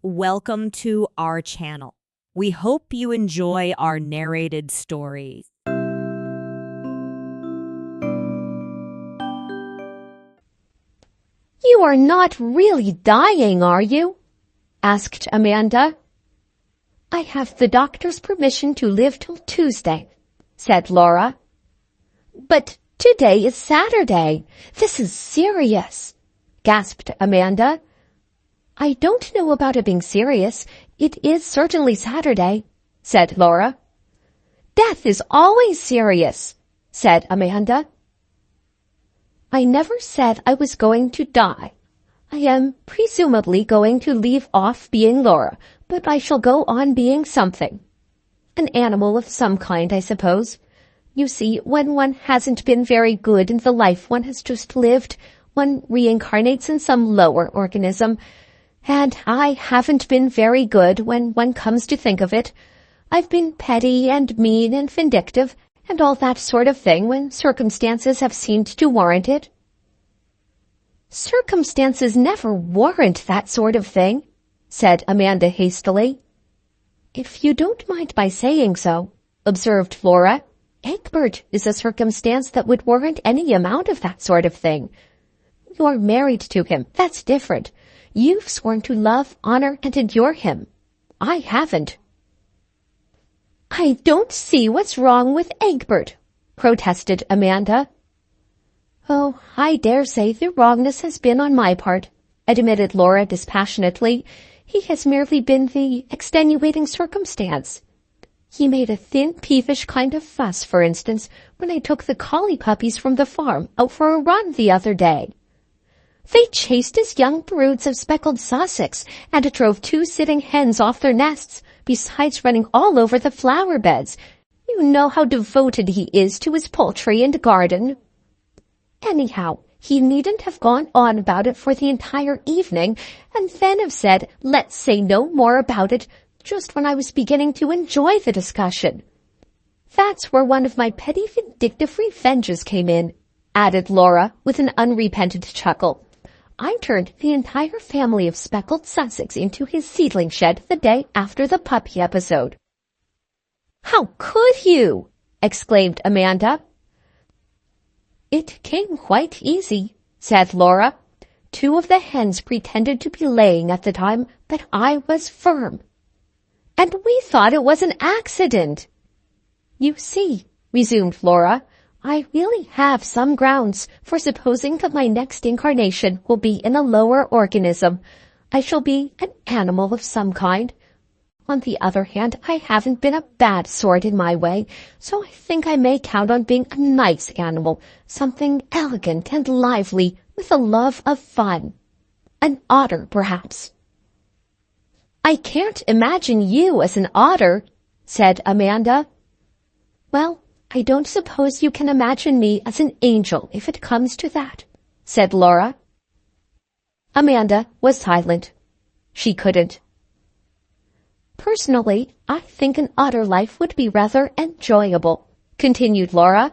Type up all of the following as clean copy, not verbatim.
welcome to our channel. We hope you enjoy our narrated stories. "You are not really dying, are you?" asked Amanda. "I have the doctor's permission to live till Tuesday," said Laura. "But today is Saturday. This is serious," gasped Amanda. "I don't know about it being serious. It is certainly Saturday," said Laura. "Death is always serious," said Amanda. "I never said I was going to die. I am presumably going to leave off being Laura, but I shall go on being something. An animal of some kind, I suppose. You see, when one hasn't been very good in the life one has just lived, one reincarnates in some lower organism. And I haven't been very good when one comes to think of it. I've been petty and mean and vindictive and all that sort of thing when circumstances have seemed to warrant it." "Circumstances never warrant that sort of thing," said Amanda hastily. "If you don't mind my saying so," observed Laura, "Egbert is a circumstance that would warrant any amount of that sort of thing. You're married to him. That's different. You've sworn to love, honor, and endure him. I haven't." "I don't see what's wrong with Egbert," protested Amanda. "Oh, I dare say the wrongness has been on my part," admitted Laura dispassionately. "He has merely been the extenuating circumstance. He made a thin, peevish kind of fuss, for instance, when I took the collie puppies from the farm out for a run the other day. They chased his young broods of speckled Sussex and drove 2 sitting hens off their nests, besides running all over the flower beds. You know how devoted he is to his poultry and garden. Anyhow, he needn't have gone on about it for the entire evening, and then have said, 'Let's say no more about it,' just when I was beginning to enjoy the discussion. That's where one of my petty vindictive revenges came in," added Laura with an unrepentant chuckle. "I turned the entire family of speckled Sussex into his seedling shed the day after the puppy episode." "How could you?" exclaimed Amanda. "It came quite easy," said Laura. "2 of the hens pretended to be laying at the time, but I was firm. And we thought it was an accident." "You see," resumed Laura, "I really have some grounds for supposing that my next incarnation will be in a lower organism. I shall be an animal of some kind. On the other hand, I haven't been a bad sort in my way, so I think I may count on being a nice animal, something elegant and lively, with a love of fun. An otter, perhaps." "I can't imagine you as an otter," said Amanda. "Well, I don't suppose you can imagine me as an angel if it comes to that," said Laura. Amanda was silent. She couldn't. "Personally, I think an otter life would be rather enjoyable," continued Laura.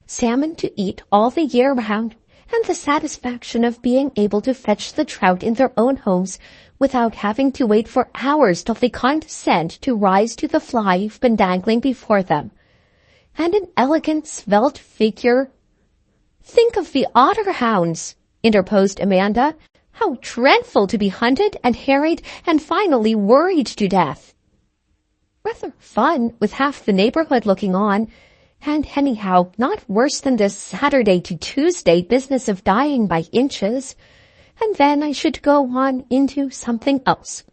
"Salmon to eat all the year round, and the satisfaction of being able to fetch the trout in their own homes without having to wait for hours till they condescend to rise to the fly you've been dangling before them. And an elegant, svelte figure—" "Think of the otter hounds," interposed Amanda. "How dreadful to be hunted and harried and finally worried to death." "Rather fun, with half the neighborhood looking on. And anyhow, not worse than this Saturday to Tuesday business of dying by inches. And then I should go on into something else.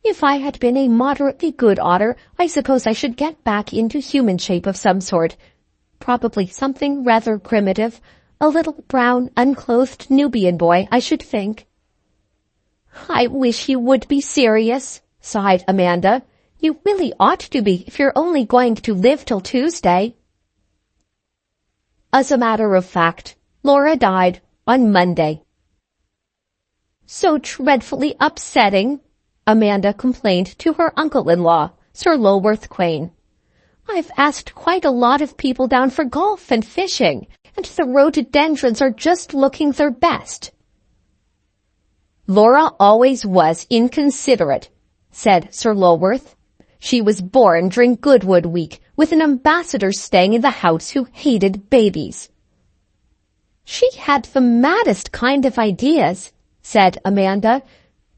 If I had been a moderately good otter, I suppose I should get back into human shape of some sort. Probably something rather primitive, a little brown, unclothed Nubian boy, I should think." "I wish you would be serious," sighed Amanda. "You really ought to be if you're only going to live till Tuesday." As a matter of fact, Laura died on Monday. "So dreadfully upsetting," Amanda complained to her uncle-in-law, Sir Lulworth Quayne. "I've asked quite a lot of people down for golf and fishing, and the rhododendrons are just looking their best." Laura always was inconsiderate, said Sir Lulworth. She was born during Goodwood week, with an ambassador staying in the house who hated babies. She had the maddest kind of ideas, said Amanda.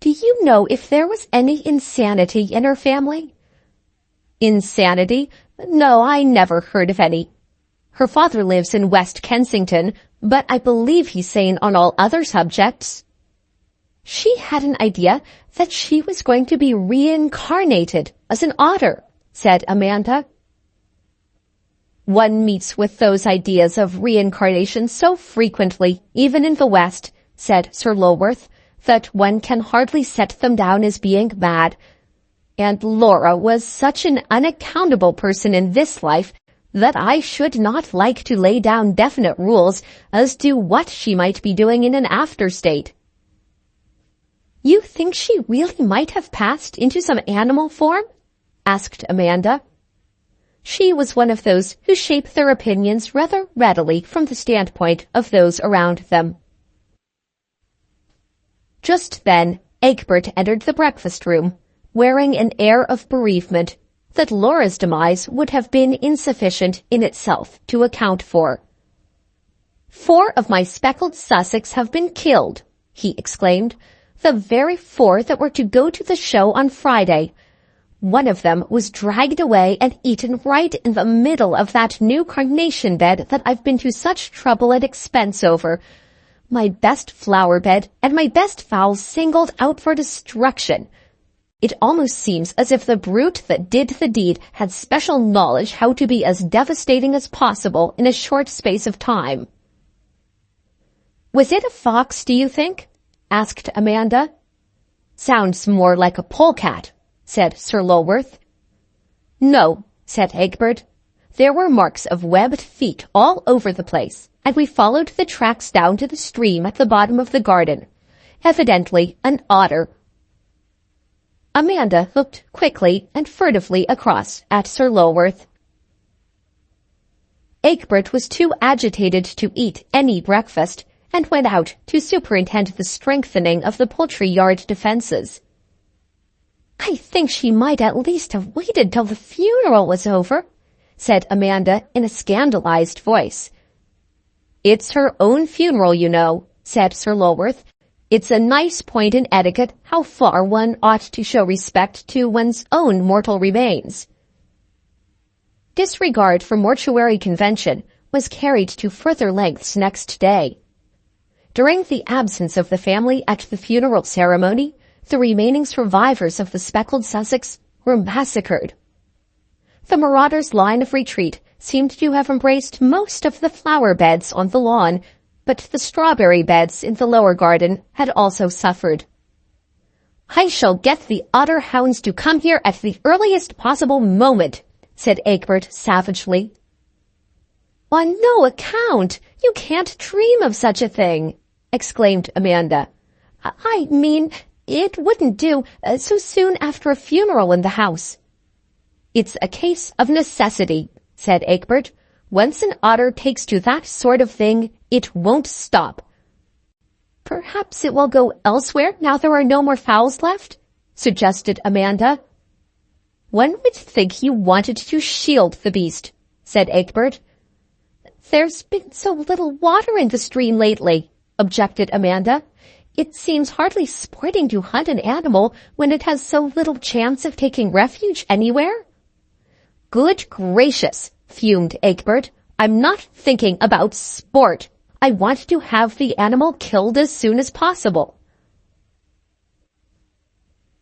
Do you know if there was any insanity in her family? Insanity? No, I never heard of any. Her father lives in West Kensington, but I believe he's sane on all other subjects. She had an idea that she was going to be reincarnated as an otter, said Amanda. One meets with those ideas of reincarnation so frequently, even in the West, said Sir Lulworth, that one can hardly set them down as being mad. And Laura was such an unaccountable person in this life that I should not like to lay down definite rules as to what she might be doing in an after state. You think she really might have passed into some animal form? Asked Amanda. She was one of those who shape their opinions rather readily from the standpoint of those around them. Just then, Egbert entered the breakfast room, wearing an air of bereavement that Laura's demise would have been insufficient in itself to account for. 4 of my speckled Sussex have been killed, he exclaimed, the very 4 that were to go to the show on Friday. One of them was dragged away and eaten right in the middle of that new carnation bed that I've been to such trouble and expense over. My best flower bed and my best fowls singled out for destruction. It almost seems as if the brute that did the deed had special knowledge how to be as devastating as possible in a short space of time. Was it a fox, do you think? Asked Amanda. Sounds more like a polecat, said Sir Lulworth. No, said Egbert. There were marks of webbed feet all over the place, and we followed the tracks down to the stream at the bottom of the garden. Evidently an otter. Amanda looked quickly and furtively across at Sir Lulworth. Egbert was too agitated to eat any breakfast, and went out to superintend the strengthening of the poultry yard defenses. I think she might at least have waited till the funeral was over, said Amanda in a scandalized voice. It's her own funeral, you know, said Sir Lulworth. It's a nice point in etiquette how far one ought to show respect to one's own mortal remains. Disregard for mortuary convention was carried to further lengths next day. During the absence of the family at the funeral ceremony, the remaining survivors of the speckled Sussex were massacred. The marauders' line of retreat seemed to have embraced most of the flower beds on the lawn, but the strawberry beds in the lower garden had also suffered. I shall get the otter hounds to come here at the earliest possible moment, said Egbert savagely. On no account! You can't dream of such a thing, exclaimed Amanda. I mean, it wouldn't do so soon after a funeral in the house. It's a case of necessity, said Egbert. Once an otter takes to that sort of thing, it won't stop. Perhaps it will go elsewhere now there are no more fowls left, suggested Amanda. One would think he wanted to shield the beast, said Egbert. There's been so little water in the stream lately, objected Amanda. It seems hardly sporting to hunt an animal when it has so little chance of taking refuge anywhere. Good gracious, fumed Egbert. I'm not thinking about sport. I want to have the animal killed as soon as possible.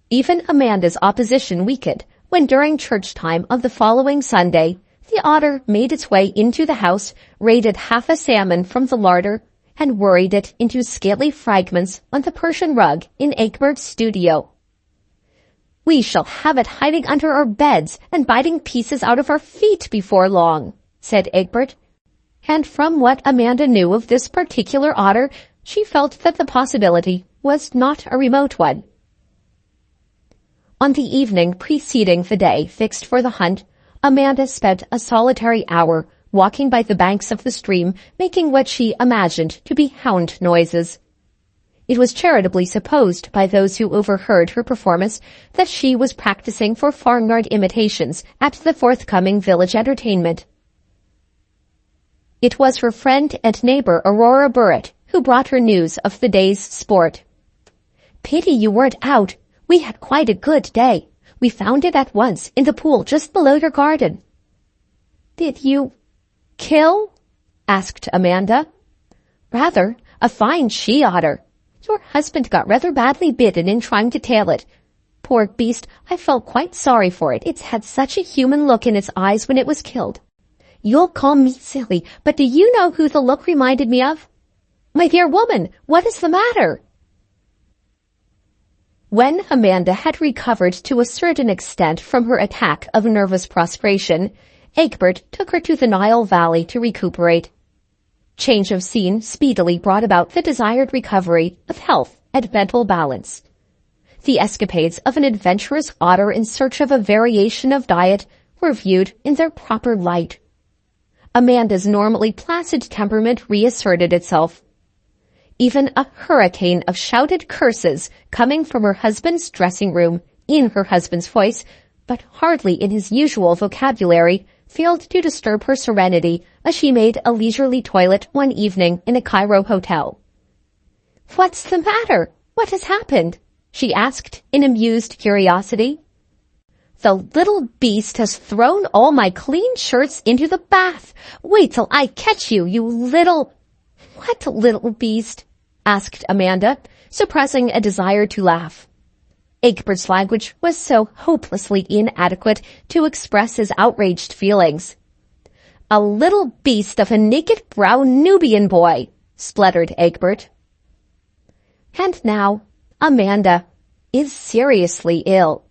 Even Amanda's opposition weakened when during church time of the following Sunday, the otter made its way into the house, raided half a salmon from the larder, and worried it into scaly fragments on the Persian rug in Egbert's studio. We shall have it hiding under our beds and biting pieces out of our feet before long, said Egbert. And from what Amanda knew of this particular otter, she felt that the possibility was not a remote one. On the evening preceding the day fixed for the hunt, Amanda spent a solitary hour walking by the banks of the stream, making what she imagined to be hound noises. It was charitably supposed by those who overheard her performance that she was practicing for farmyard imitations at the forthcoming village entertainment. It was her friend and neighbor Aurora Burritt who brought her news of the day's sport. "Pity you weren't out. We had quite a good day. We found it at once in the pool just below your garden." "Did you kill?" asked Amanda. "Rather, a fine she-otter. Your husband got rather badly bitten in trying to tail it. Poor beast, I felt quite sorry for it. It's had such a human look in its eyes when it was killed. You'll call me silly, but do you know who the look reminded me of? My dear woman, what is the matter?" When Amanda had recovered to a certain extent from her attack of nervous prostration, Egbert took her to the Nile Valley to recuperate. Change of scene speedily brought about the desired recovery of health and mental balance. The escapades of an adventurous otter in search of a variation of diet were viewed in their proper light. Amanda's normally placid temperament reasserted itself. Even a hurricane of shouted curses coming from her husband's dressing room, in her husband's voice, but hardly in his usual vocabulary, failed to disturb her serenity as she made a leisurely toilet one evening in a Cairo hotel. "What's the matter? What has happened?" she asked in amused curiosity. "The little beast has thrown all my clean shirts into the bath. Wait till I catch you, you little—" "What little beast?" asked Amanda, suppressing a desire to laugh. Egbert's language was so hopelessly inadequate to express his outraged feelings. "A little beast of a naked brown Nubian boy," spluttered Egbert. And now Amanda is seriously ill.